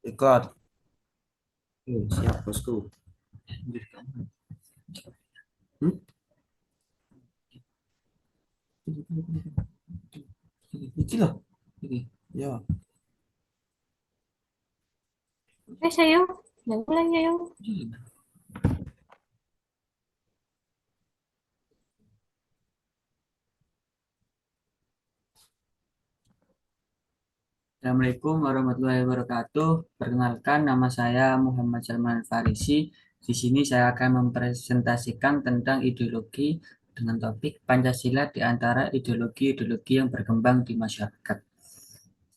Record. Siap bosku. Hmm? Iki loh. Iki. Ya. Oke, Sayo. Udah mulai, Sayo. Assalamualaikum warahmatullahi wabarakatuh. Perkenalkan, nama saya Muhammad Salman Farisi. Di sini saya akan mempresentasikan tentang ideologi dengan topik Pancasila di antara ideologi-ideologi yang berkembang di masyarakat.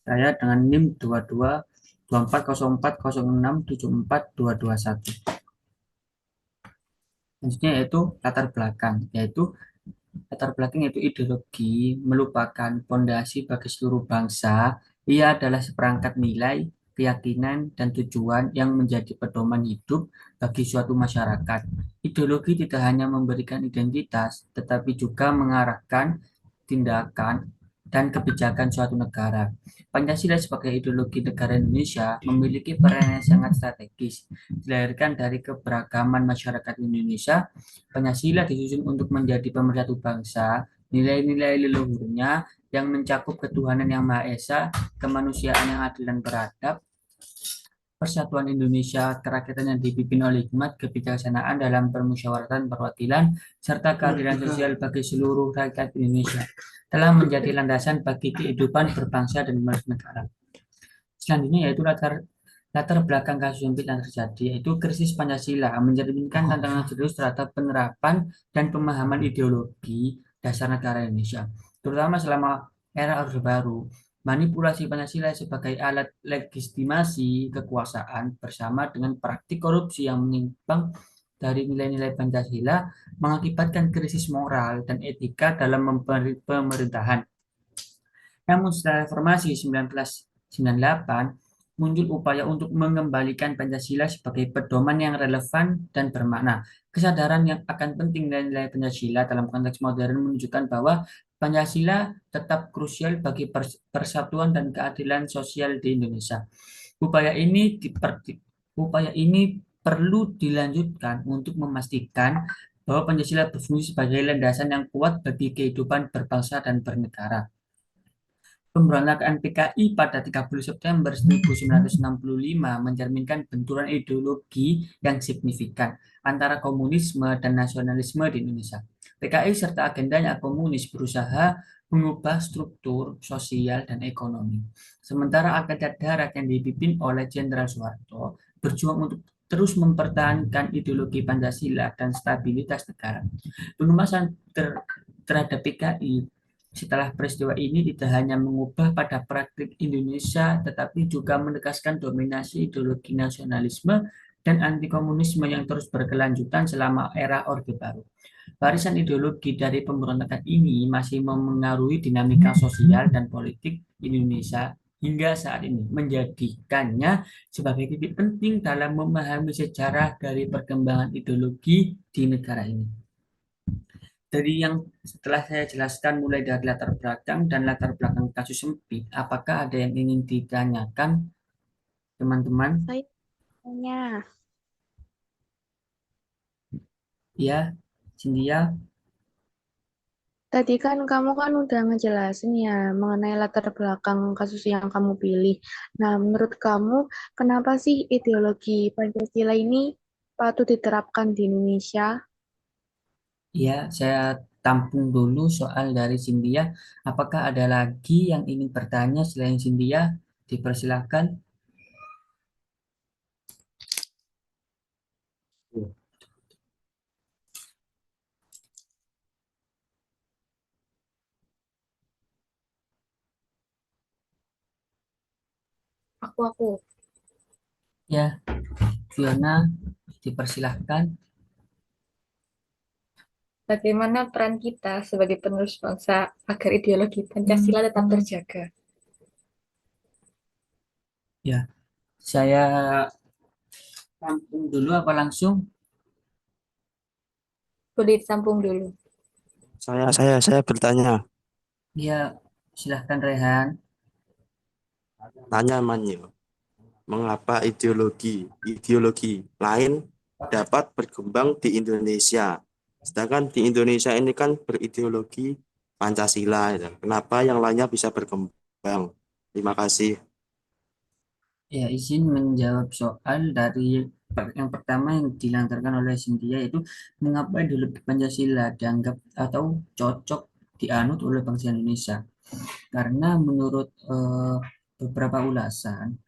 Saya dengan NIM 22 24040674 221. Selanjutnya yaitu latar belakang, latar belakang yaitu ideologi merupakan fondasi bagi seluruh bangsa. Ia adalah seperangkat nilai, keyakinan, dan tujuan yang menjadi pedoman hidup bagi suatu masyarakat. Ideologi tidak hanya memberikan identitas, tetapi juga mengarahkan tindakan dan kebijakan suatu negara. Pancasila sebagai ideologi negara Indonesia memiliki peran yang sangat strategis. Dilahirkan dari keberagaman masyarakat Indonesia, Pancasila disusun untuk menjadi pemersatu bangsa, nilai-nilai leluhurnya yang mencakup ketuhanan yang Maha Esa, kemanusiaan yang adil dan beradab, persatuan Indonesia, kerakyatan yang dipimpin oleh hikmat, kebijaksanaan dalam permusyawaratan perwakilan, serta keadilan sosial bagi seluruh rakyat Indonesia telah menjadi landasan bagi kehidupan berbangsa dan bernegara. Selanjutnya yaitu latar latar belakang kasus yang pernah terjadi, yaitu krisis Pancasila mencerminkan tantangan serius terhadap penerapan dan pemahaman ideologi dasar negara Indonesia, terutama selama era Orde Baru. Manipulasi Pancasila sebagai alat legitimasi kekuasaan bersama dengan praktik korupsi yang menyimpang dari nilai-nilai Pancasila mengakibatkan krisis moral dan etika dalam pemerintahan. Namun setelah reformasi 1998, muncul upaya untuk mengembalikan Pancasila sebagai pedoman yang relevan dan bermakna. Kesadaran yang akan penting nilai Pancasila dalam konteks modern menunjukkan bahwa Pancasila tetap krusial bagi persatuan dan keadilan sosial di Indonesia. Upaya ini perlu dilanjutkan untuk memastikan bahwa Pancasila berfungsi sebagai landasan yang kuat bagi kehidupan berbangsa dan bernegara. Pemberontakan PKI pada 30 September 1965 mencerminkan benturan ideologi yang signifikan antara komunisme dan nasionalisme di Indonesia. PKI serta agendanya komunis berusaha mengubah struktur sosial dan ekonomi. Sementara Angkatan Darat yang dipimpin oleh Jenderal Soeharto berjuang untuk terus mempertahankan ideologi Pancasila dan stabilitas negara. Penumasan terhadap PKI setelah peristiwa ini tidak hanya mengubah pada praktik Indonesia, tetapi juga menegaskan dominasi ideologi nasionalisme dan anti-komunisme yang terus berkelanjutan selama era Orde Baru. Warisan ideologi dari pemberontakan ini masih memengaruhi dinamika sosial dan politik Indonesia hingga saat ini, menjadikannya sebagai titik penting dalam memahami sejarah dari perkembangan ideologi di negara ini. Dari yang setelah saya jelaskan mulai dari latar belakang dan latar belakang kasus sempit, apakah ada yang ingin ditanyakan, teman-teman? Saya tanya. Ya, Cynthia. Tadi kan kamu kan udah ngejelasin ya mengenai latar belakang kasus yang kamu pilih. Nah, menurut kamu, kenapa sih ideologi Pancasila ini patut diterapkan di Indonesia? Ya, saya tampung dulu soal dari Cynthia. Apakah ada lagi yang ingin bertanya selain Cynthia? Dipersilahkan. Aku. Ya, Fiona, dipersilahkan. Bagaimana peran kita sebagai penerus bangsa agar ideologi Pancasila tetap terjaga? Ya, saya tampung dulu apa langsung? Boleh disambung dulu. Saya bertanya, Ya, silahkan Rehan. tanya manyo. mengapa ideologi lain dapat berkembang di Indonesia. Sedangkan di Indonesia ini kan berideologi Pancasila, ya. Kenapa yang lainnya bisa berkembang? Terima kasih. Ya, izin menjawab soal dari yang pertama yang dilantarkan oleh Cynthia, yaitu mengapa ideologi Pancasila dianggap atau cocok dianut oleh bangsa Indonesia. Karena menurut beberapa ulasan,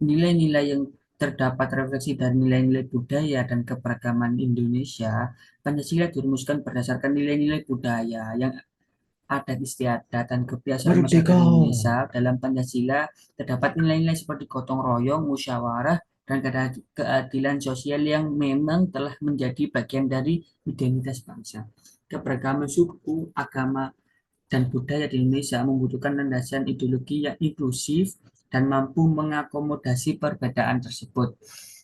nilai-nilai yang terdapat refleksi dari nilai-nilai budaya dan keberagaman Indonesia, Pancasila dirumuskan berdasarkan nilai-nilai budaya yang adat istiadat dan kebiasaan masyarakat Merdeka. Indonesia. Dalam Pancasila terdapat nilai-nilai seperti gotong royong, musyawarah, dan keadilan sosial yang memang telah menjadi bagian dari identitas bangsa. Keberagaman suku, agama, dan budaya di Indonesia membutuhkan landasan ideologi yang inklusif dan mampu mengakomodasi perbedaan tersebut.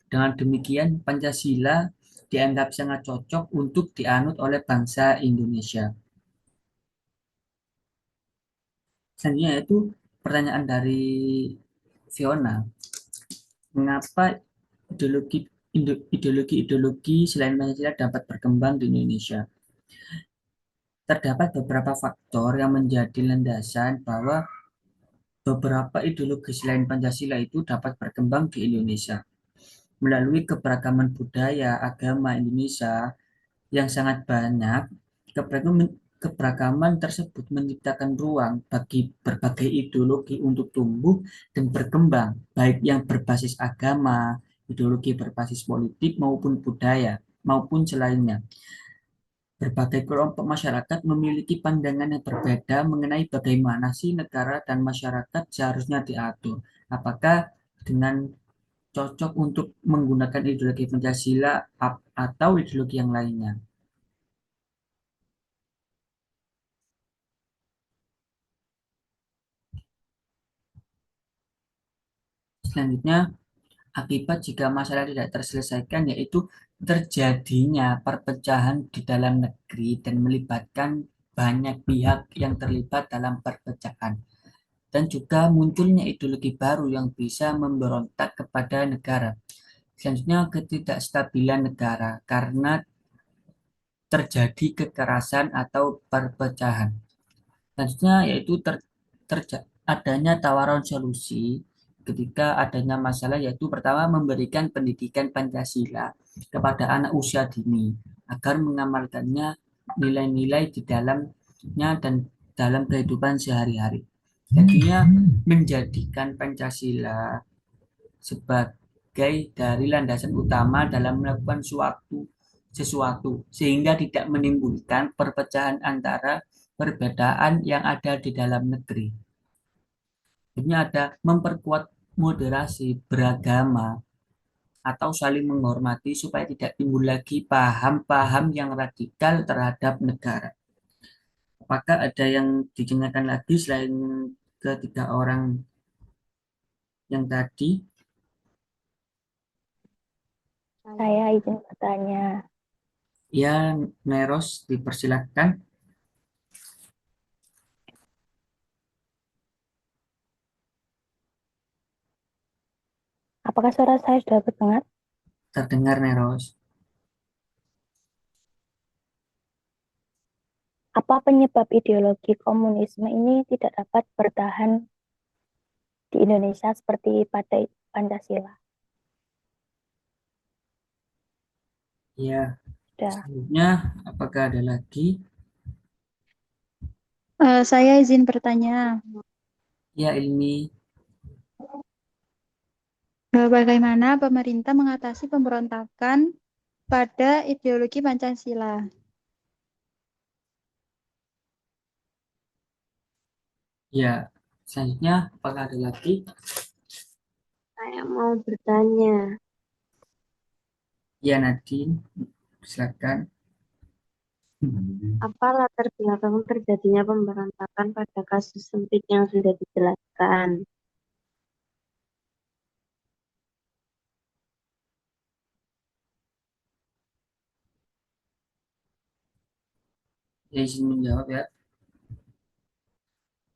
Dengan demikian, Pancasila dianggap sangat cocok untuk dianut oleh bangsa Indonesia. Selanjutnya itu pertanyaan dari Fiona, mengapa ideologi selain Pancasila dapat berkembang di Indonesia? Terdapat beberapa faktor yang menjadi landasan bahwa beberapa ideologi selain Pancasila itu dapat berkembang di Indonesia. Melalui keberagaman budaya, agama Indonesia yang sangat banyak, keberagaman tersebut menciptakan ruang bagi berbagai ideologi untuk tumbuh dan berkembang, baik yang berbasis agama, ideologi berbasis politik maupun budaya, maupun selainnya. Berbagai kelompok masyarakat memiliki pandangan yang berbeda mengenai bagaimana sih negara dan masyarakat seharusnya diatur. Apakah dengan cocok untuk menggunakan ideologi Pancasila atau ideologi yang lainnya? Selanjutnya, akibat jika masalah tidak terselesaikan yaitu terjadinya perpecahan di dalam negeri dan melibatkan banyak pihak yang terlibat dalam perpecahan dan juga munculnya ideologi baru yang bisa memberontak kepada negara. Selanjutnya, ketidakstabilan negara karena terjadi kekerasan atau perpecahan. Selanjutnya yaitu adanya tawaran solusi ketika adanya masalah, yaitu pertama memberikan pendidikan Pancasila kepada anak usia dini agar mengamalkannya nilai-nilai di dalamnya dan dalam kehidupan sehari-hari. Jadinya menjadikan Pancasila sebagai dari landasan utama dalam melakukan sesuatu sehingga tidak menimbulkan perpecahan antara perbedaan yang ada di dalam negeri. Ini ada memperkuat moderasi beragama atau saling menghormati supaya tidak timbul lagi paham-paham yang radikal terhadap negara. Apakah ada yang ditanyakan lagi selain ketiga orang yang tadi? Saya izin bertanya, Ya, Neros, dipersilahkan. apakah suara saya sudah terdengar? Terdengar, Neros. Apa penyebab ideologi komunisme ini tidak dapat bertahan di Indonesia seperti pada Pancasila? Ya, Sudah. selanjutnya apakah ada lagi? Saya izin bertanya, Ya, Ilmi. bagaimana pemerintah mengatasi pemberontakan pada ideologi Pancasila? Ya, selanjutnya apakah ada lagi? Saya mau bertanya, Ya, Nadine, silakan. apa latar belakang terjadinya pemberontakan pada kasus sempit yang sudah dijelaskan? Ya, izin menjawab ya.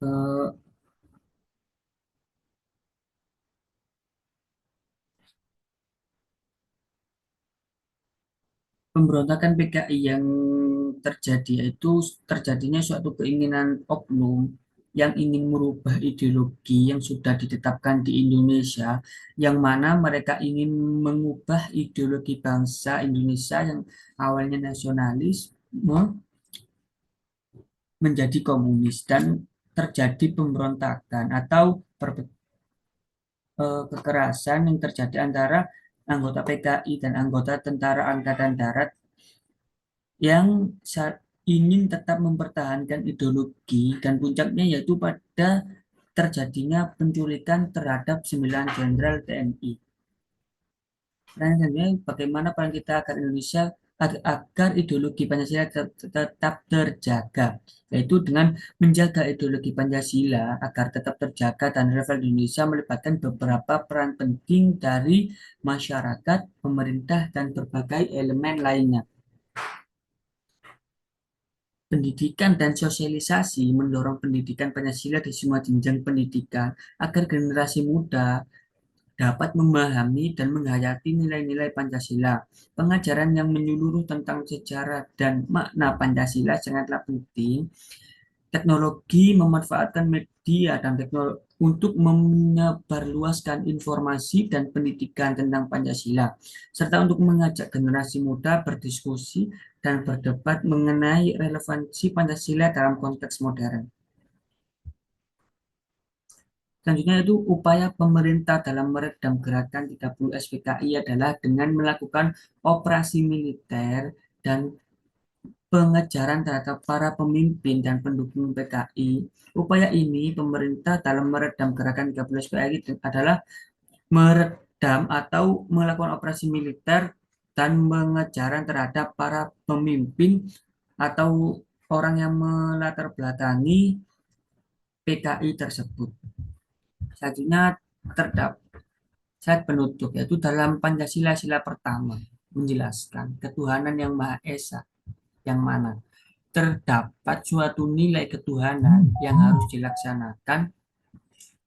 Eh, Pemberontakan PKI yang terjadi itu terjadinya suatu keinginan oknum yang ingin merubah ideologi yang sudah ditetapkan di Indonesia, yang mana mereka ingin mengubah ideologi bangsa Indonesia yang awalnya nasionalisme menjadi komunis dan terjadi pemberontakan atau kekerasan yang terjadi antara anggota PKI dan anggota Tentara Angkatan Darat yang ingin tetap mempertahankan ideologi dan puncaknya yaitu pada terjadinya penculikan terhadap 9 jenderal TNI. Dan sebenarnya bagaimana peran kita agar Indonesia agar ideologi Pancasila tetap terjaga, yaitu dengan menjaga ideologi Pancasila agar tetap terjaga dan relevan di Indonesia melibatkan beberapa peran penting dari masyarakat, pemerintah, dan berbagai elemen lainnya. Pendidikan dan sosialisasi mendorong pendidikan Pancasila di semua jenjang pendidikan agar generasi muda dapat memahami dan menghayati nilai-nilai Pancasila. Pengajaran yang menyeluruh tentang sejarah dan makna Pancasila sangatlah penting. Teknologi memanfaatkan media dan teknologi untuk menyebarluaskan informasi dan pendidikan tentang Pancasila, serta untuk mengajak generasi muda berdiskusi dan berdebat mengenai relevansi Pancasila dalam konteks modern. Selanjutnya itu upaya pemerintah dalam meredam gerakan 30 SPKI adalah dengan melakukan operasi militer dan pengejaran terhadap para pemimpin dan pendukung PKI. Upaya ini pemerintah dalam meredam gerakan 30 SPKI adalah meredam atau melakukan operasi militer dan pengejaran terhadap para pemimpin atau orang yang melatar belakangi PKI tersebut. Selanjutnya terdapat slide penutup yaitu dalam Pancasila sila pertama menjelaskan ketuhanan yang Maha Esa yang mana terdapat suatu nilai ketuhanan yang harus dilaksanakan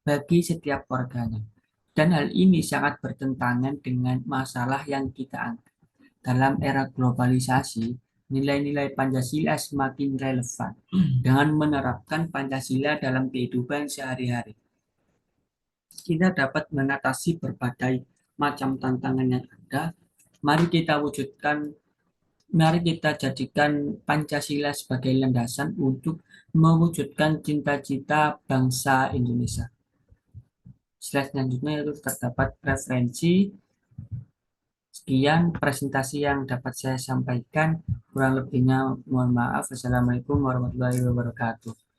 bagi setiap warganya. Dan hal ini sangat bertentangan dengan masalah yang kita angkat. Dalam era globalisasi, nilai-nilai Pancasila semakin relevan dengan menerapkan Pancasila dalam kehidupan sehari-hari. Kita dapat mengatasi berbagai macam tantangan yang ada. Mari kita wujudkan, mari kita jadikan Pancasila sebagai landasan untuk mewujudkan cita-cita bangsa Indonesia. Slide selanjutnya itu terdapat referensi. Sekian presentasi yang dapat saya sampaikan. Kurang lebihnya mohon maaf. Assalamualaikum warahmatullahi wabarakatuh.